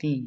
3،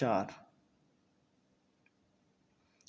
4،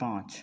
5،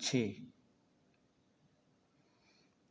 6،